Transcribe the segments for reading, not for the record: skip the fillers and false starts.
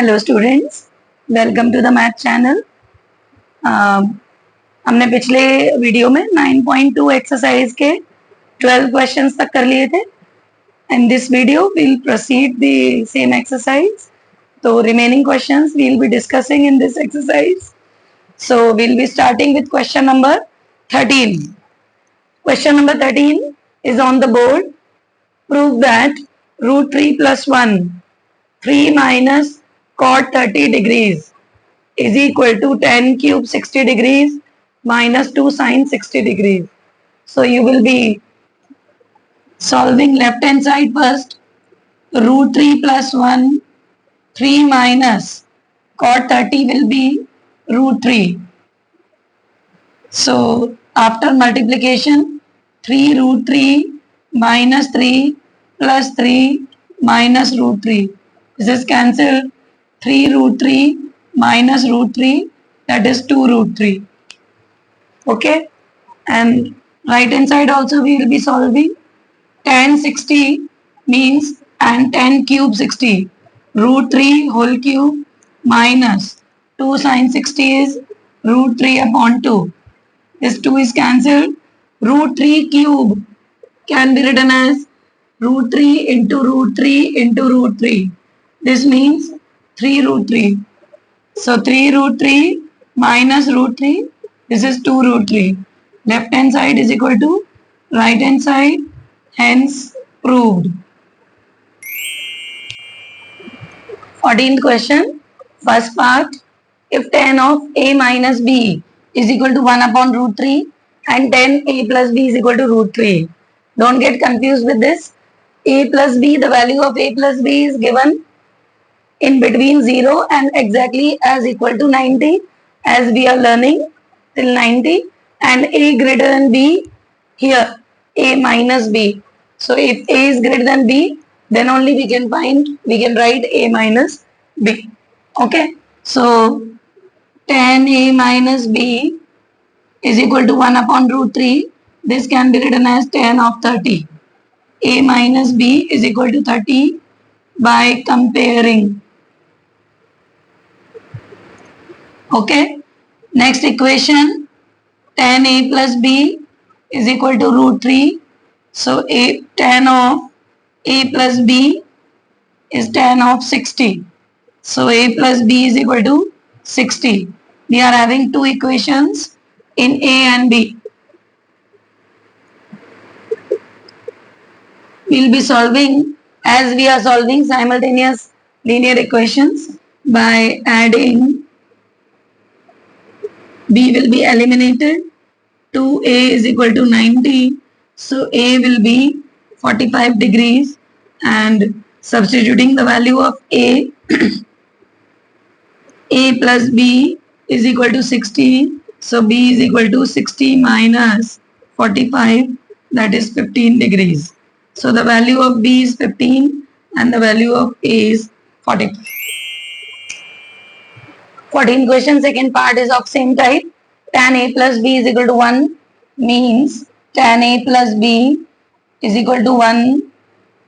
Hello students, welcome to the math channel. हमने पिछले video में 9.2 एक्सरसाइज के 12 क्वेश्चंस तक कर लिए थे। In this video we'll proceed the same exercise. So remaining questions we'll be discussing in this exercise. So we'll be starting with question number 13. Question number 13 is on the board. Prove that root 3 plus 1, 3 minus cot 30 degrees is equal to 10 cube 60 degrees minus 2 sin 60 degrees. So you will be solving left hand side first. Root 3 plus 1, 3 minus cot 30 will be root 3. So after multiplication, 3 root 3 minus 3 plus 3 minus root 3. This is cancelled. 3 root 3 minus root 3, that is 2 root 3. Okay, and right hand side also we will be solving. Tan 60 means and 10 cube 60, root 3 whole cube minus 2 sin 60 is root 3 upon 2. This 2 is cancelled. Root 3 cube can be written as root 3 into root 3 into root 3. This means 3 root 3. So 3 root 3 minus root 3, this is 2 root 3. Left hand side is equal to right hand side, hence proved. 14th question, first part. If tan of a minus b is equal to 1 upon root 3 and tan a plus b is equal to root 3. Don't get confused with this. A plus b, the value of a plus b is given in between 0 and exactly as equal to 90, as we are learning till 90, and a greater than b, here a minus b. So if a is greater than b, then only we can write a minus b. Okay, so tan a minus b is equal to 1 upon root 3. This can be written as tan of 30. A minus b is equal to 30 by comparing. Okay, next equation, tan a plus b is equal to root 3. So tan of a plus b is tan of 60. So a plus b is equal to 60. We are having two equations in a and b. We will be solving, as we are solving simultaneous linear equations, by adding. B will be eliminated. 2a is equal to 90. So a will be 45 degrees, and substituting the value of a, a plus b is equal to 60. So b is equal to 60 minus 45, that is 15 degrees. So the value of b is 15 and the value of a is 45. 14th question, second part is of same type. Tan a plus b is equal to 1 means tan a plus b is equal to 1.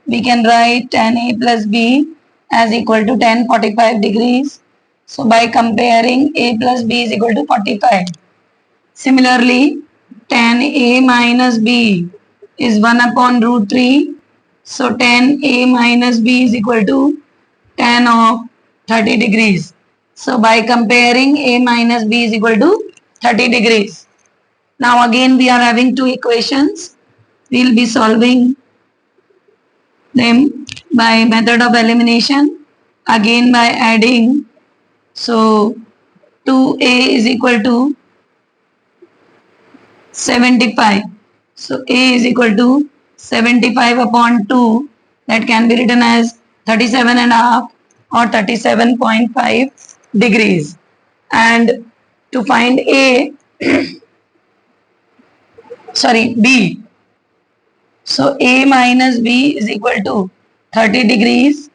We can write tan a plus b as equal to tan 45 degrees. So by comparing, a plus b is equal to 45. Similarly, tan a minus b is 1 upon root 3. So tan a minus b is equal to tan of 30 degrees. So by comparing, a minus b is equal to 30 degrees. Now again we are having two equations. We will be solving them by method of elimination, again by adding. So 2a is equal to 75. So a is equal to 75 upon 2, that can be written as 37.5 or 37.5 degrees. And to find a, b. So a minus b is equal to 30 degrees.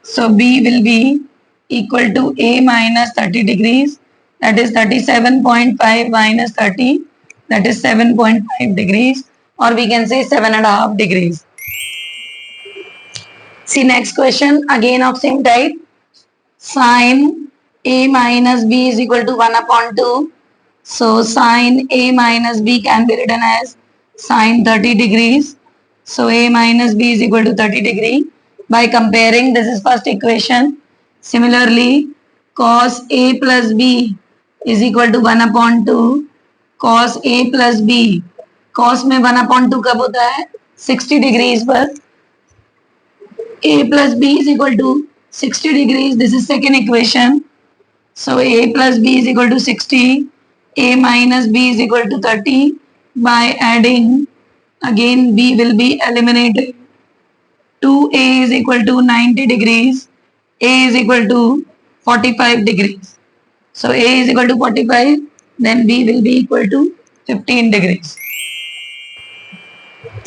So b will be equal to a minus 30 degrees, that is 37.5 minus 30, that is 7.5 degrees, or we can say 7.5 degrees. See next question, again of same type. Sine a minus b is equal to 1 upon 2. So sine a minus b can be written as sine 30 degrees. So a minus b is equal to 30 degree. By comparing, this is first equation. Similarly, cos a plus b is equal to 1 upon 2 cos a plus b. cos में 1 upon 2 कब होता है? 60 degrees पर. a plus b is equal to 60 degrees. This is second equation. So a plus b is equal to 60. A minus b is equal to 30. By adding, again b will be eliminated. 2a is equal to 90 degrees. A is equal to 45 degrees. So a is equal to 45. Then b will be equal to 15 degrees.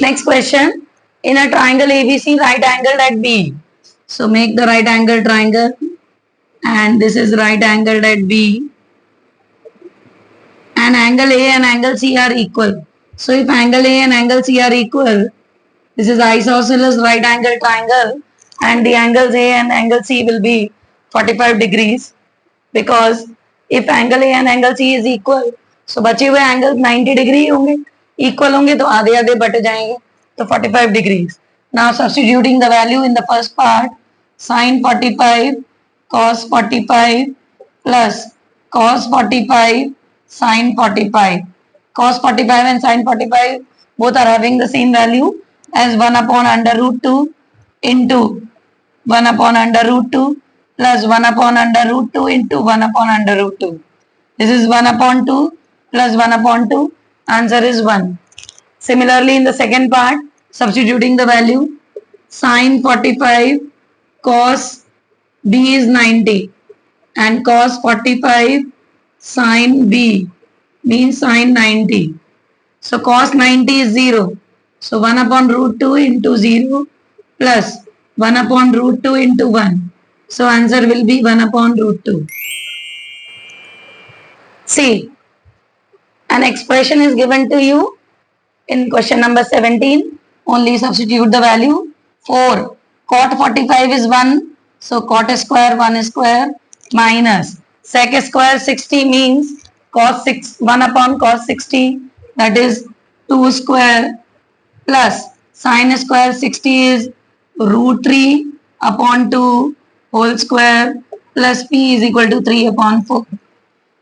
Next question. In a triangle ABC, right angled at B. So make the right angle triangle. And this is right angled at B. And angle A and angle C are equal. So if angle A and angle C are equal, this is isosceles right angle triangle, and the angles A and angle C will be 45 degrees, because if angle A and angle C is equal, so बचे हुए angle 90 degree होंगे, equal होंगे तो आधे आधे but जाएंगे, तो 45 degrees. Now substituting the value in the first part, sin 45 cos 45 plus cos 45 sin 45. Cos 45 and sin 45 both are having the same value as 1 upon under root 2 into 1 upon under root 2 plus 1 upon under root 2 into 1 upon under root 2. This is 1 upon 2 plus 1 upon 2. Answer is 1. Similarly, in the second part, substituting the value, sin 45 cos b is 90 and cos 45 sin b means sin 90. So cos 90 is 0. So 1 upon root 2 into 0 plus 1 upon root 2 into 1. So answer will be 1 upon root 2. See, an expression is given to you in question number 17. Only substitute the value. 4. Cot 45 is 1. So cot square 1 square minus sec square 60 means cos 1 upon cos 60, that is 2 square, plus sin square 60 is root 3 upon 2 whole square, plus p is equal to 3 upon 4.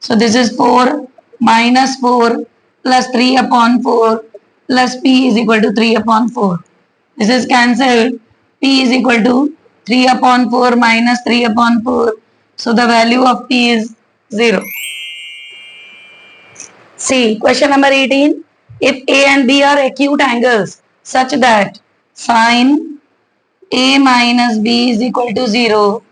So this is 4 minus 4 plus 3 upon 4 plus p is equal to 3 upon 4. This is cancelled. P is equal to 3 upon 4 minus 3 upon 4. So the value of p is 0. See, question number 18. If A and B are acute angles such that sin A minus B is equal to 0.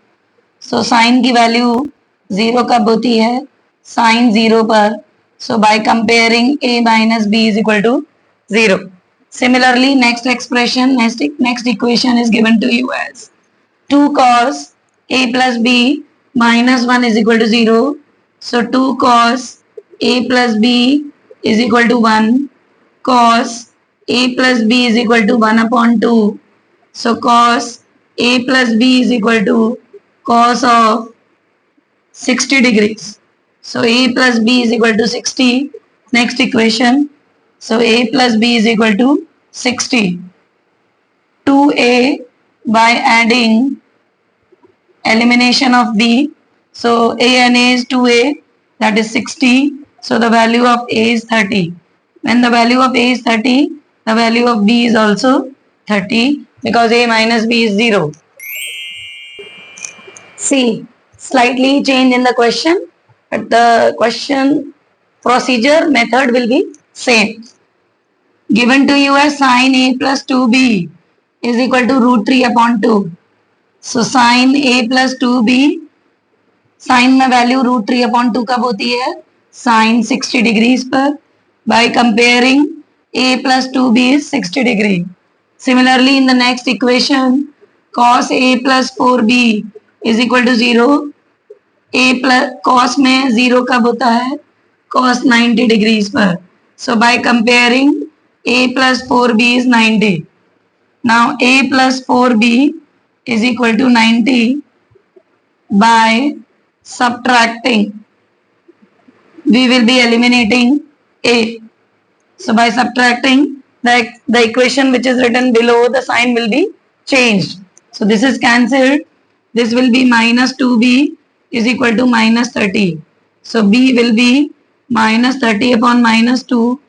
So sin की value 0 कब होती है? Sin 0 पर. So by comparing A minus B is equal to 0. Similarly, next expression, next equation is given to you as 2 cos A plus B minus 1 is equal to 0. So 2 cos A plus B is equal to 1. Cos A plus B is equal to 1 upon 2. So cos A plus B is equal to cos of 60 degrees. So A plus B is equal to 60. Next equation. So A plus B is equal to 60. 2A by adding elimination of B. So A and A is 2A, that is 60. So the value of A is 30. When the value of A is 30, the value of B is also 30, because A minus B is 0. See, slightly change in the question, but the question procedure method will be same. Given to you as sin A plus 2B is equal to root 3 upon 2. So sin A plus 2B, sin में value root 3 upon 2 कब होती है? Sin 60 degrees पर. By comparing, A plus 2B is 60 degree. Similarly, in the next equation, cos A plus 4B is equal to 0. A plus cos में 0 कब होता है? Cos 90 degrees पर. So by comparing, A plus 4B is 90. Now A plus 4B is equal to 90. by subtracting. We will be eliminating a. So by subtracting, the equation which is written below, the sign will be changed. So this is cancelled. This will be minus 2b is equal to minus 30. So b will be minus 30 upon minus 2,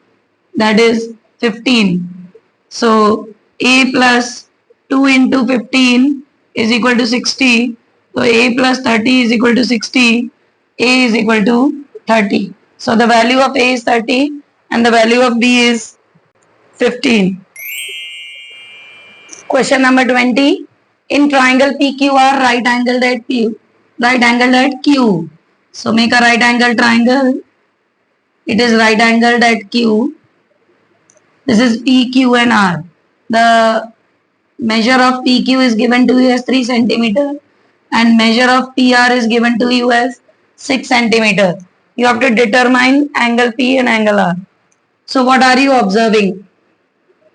that is 15. So a plus 2 into 15 is equal to 60. So a plus 30 is equal to 60. A is equal to 30. So the value of a is 30 and the value of b is 15. Question number 20. In triangle PQR, right angled at Q. Right angled at Q. So make a right angle triangle. It is right angled at Q. This is PQ and R. The measure of PQ is given to you as 3 centimeter and measure of PR is given to you as 6 centimeter. You have to determine angle P and angle R. So what are you observing?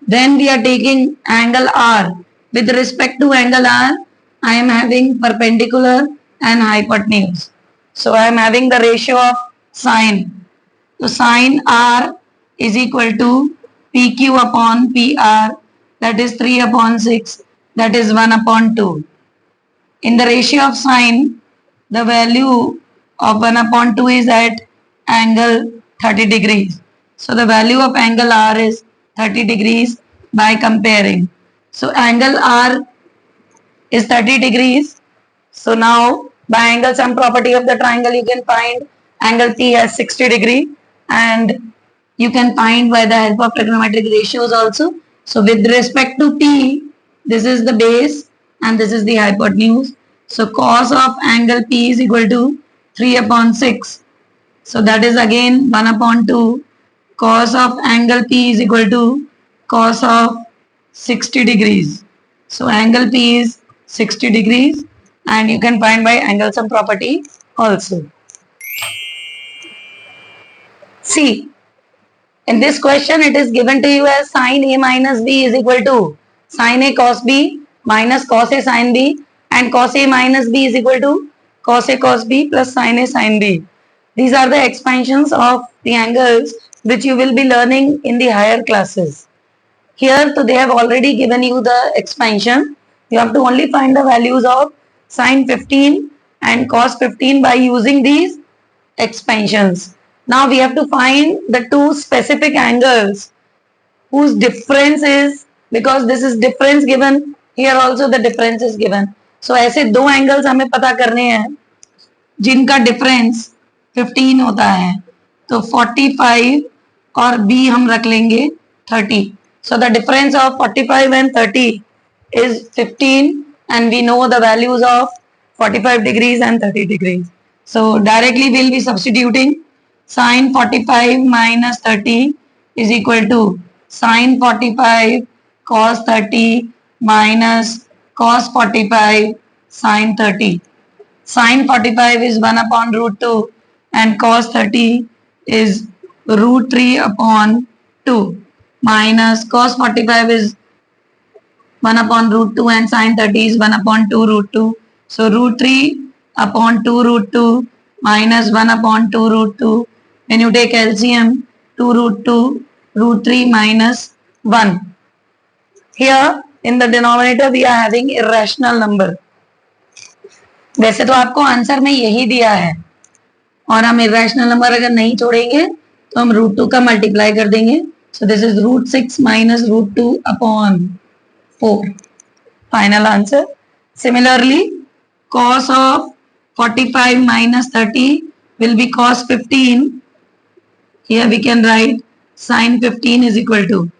Then we are taking angle R. With respect to angle R, I am having perpendicular and hypotenuse. So I am having the ratio of sine. So sine R is equal to PQ upon PR, that is 3 upon 6, that is 1 upon 2. In the ratio of sine, the value of 1 upon 2 is at angle 30 degrees. So the value of angle R is 30 degrees by comparing. So angle R is 30 degrees. So now by angle sum property of the triangle, you can find angle P as 60 degree and you can find by the help of trigonometric ratios also. So with respect to P, this is the base and this is the hypotenuse. So cos of angle P is equal to 3 upon 6. So that is again 1 upon 2. Cos of angle P is equal to cos of 60 degrees. So angle P is 60 degrees and you can find by angle sum property also. See, in this question it is given to you as sin A minus B is equal to sin A cos B minus cos A sin B and cos A minus B is equal to cos A cos B plus sin A sin B. These are the expansions of the angles which you will be learning in the higher classes. Here they have already given you the expansion. You have to only find the values of sin 15 and cos 15 by using these expansions. Now we have to find the two specific angles whose difference is, because this is difference given, here also the difference is given. So ऐसे दो angles हमें पता करने हैं जिनका difference 15 होता है. तो 45 और B हम रख लेंगे 30. So the difference of 45 and 30 is 15 and we know the values of 45 degrees and 30 degrees. So directly we will be substituting sin 45 minus 30 is equal to sin 45 cos 30 minus cos 45 sin 30. Sin 45 is 1 upon root 2 and cos 30 is root 3 upon 2 minus cos 45 is 1 upon root 2 and sin 30 is 1 upon 2 root 2. So root 3 upon 2 root 2 minus 1 upon 2 root 2. When you take LCM, 2 root 2 root 3 minus 1. Here in the denominator we are having irrational number. वैसे तो आपको answer में यही दिया है और हम irrational number अगर नहीं छोड़ेंगे तो हम रूट 2 का मल्टीप्लाई कर देंगे. So this is root 6 minus root 2 upon 4. Final answer. Similarly cos of 45 minus 30 will be cos 15. Here we can write sin 15 is equal to,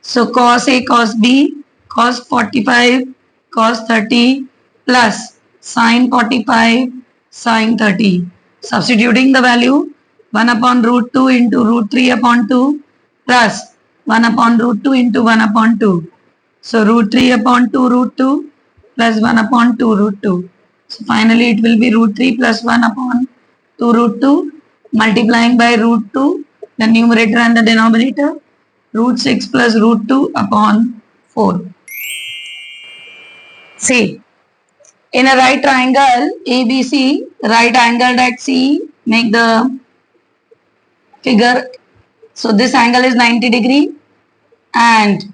so cos A cos B cos 45 cos 30 plus sin 45 sin 30. Substituting the value 1 upon root 2 into root 3 upon 2 plus 1 upon root 2 into 1 upon 2. So root 3 upon 2 root 2 plus 1 upon 2 root 2. So finally it will be root 3 plus 1 upon 2 root 2 multiplying by root 2, the numerator and the denominator, root 6 plus root 2 upon 4. See, In a right triangle ABC, right angled at C, make the figure. So this angle is 90 degree and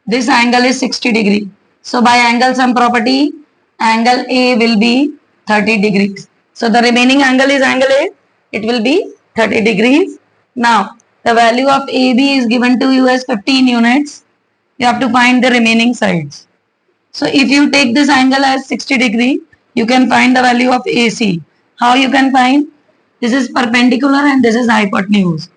this angle is 60 degree. So by angle sum property, angle A will be 30 degrees. So the remaining angle is angle A, it will be 30 degrees. Now the value of AB is given to you as 15 units. You have to find the remaining sides. So if you take this angle as 60 degree, you can find the value of AC. How you can find? This is perpendicular and this is hypotenuse.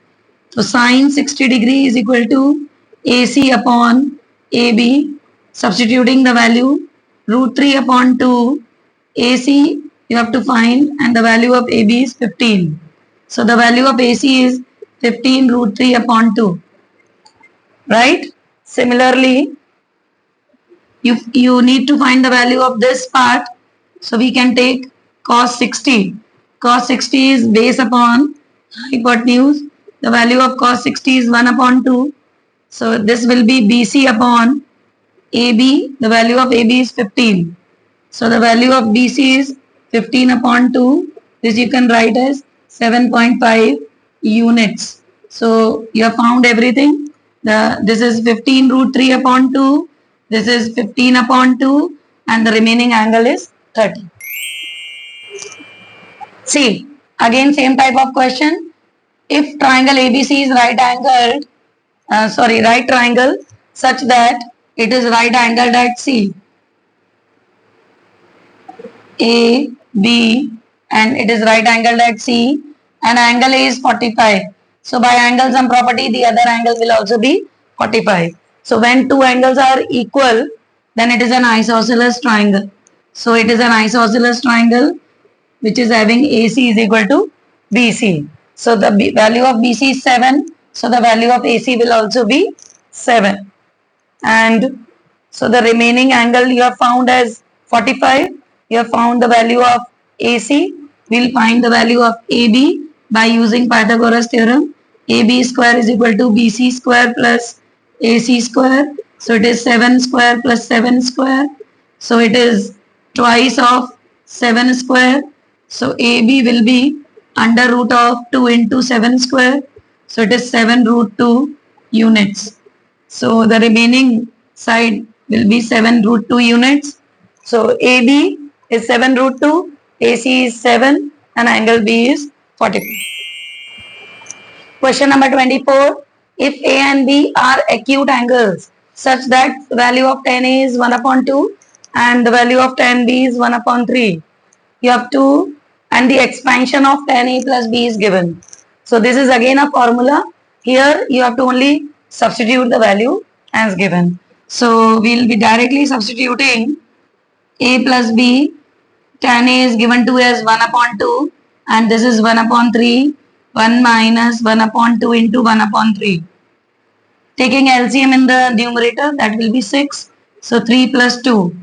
So sine 60 degree is equal to AC upon AB. Substituting the value root 3 upon 2. AC you have to find and the value of AB is 15. So the value of AC is 15 root 3 upon 2. Right? Similarly, you need to find the value of this part. So we can take cos 60. Cos 60 is base upon hypotenuse. The value of cos 60 is 1 upon 2. So this will be BC upon AB. The value of AB is 15. So the value of BC is 15 upon 2. This you can write as 7.5 units. So you have found everything. This is 15 root 3 upon 2. This is 15 upon 2 and the remaining angle is 30. See, again same type of question. If triangle ABC is right triangle such that it is right angled at C, A, B and it is right angled at C and angle A is 45. So by angle sum property the other angle will also be 45. So when two angles are equal, then it is an isosceles triangle. So it is an isosceles triangle which is having AC is equal to BC. So the value of BC is 7. So the value of AC will also be 7. And so the remaining angle you have found as 45. You have found the value of AC. We will find the value of AB by using Pythagoras theorem. AB square is equal to BC square plus AC square. So it is 7 square plus 7 square. So it is twice of 7 square. So AB will be under root of 2 into 7 square. So it is 7 root 2 units. So the remaining side will be 7 root 2 units. So AB is 7 root 2, AC is 7 and angle B is 45. Question number 24. If A and B are acute angles such that the value of tan A is 1 upon 2 and the value of tan B is 1 upon 3, you have to, and the expansion of tan A plus B is given. So this is again a formula. Here you have to only substitute the value as given. So we will be directly substituting A plus B. Tan A is given to as 1 upon 2 and this is 1 upon 3. 1 minus 1 upon 2 into 1 upon 3. Taking LCM in the numerator, that will be 6. So 3 plus 2.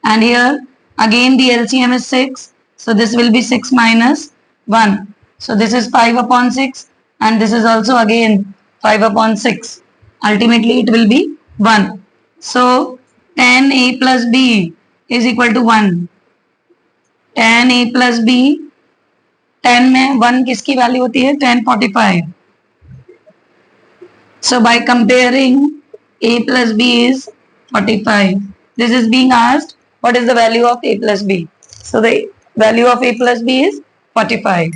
And here again the LCM is 6. So this will be 6 minus 1. So this is 5 upon 6 and this is also again 5 upon 6. Ultimately it will be 1. So tan A plus B is equal to 1. Tan A plus B, tan में 1 किसकी value होती है? tan 45. So by comparing A plus B is 45. This is being asked what is the value of A plus B. So the value of A plus B is 45.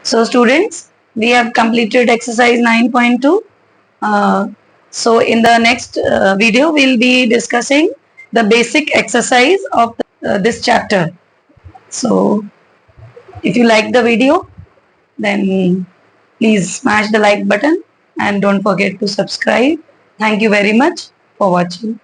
So students, we have completed exercise 9.2. So in the next video, we will be discussing the basic exercise of this chapter. So if you like the video, then please smash the like button and don't forget to subscribe. Thank you very much for watching.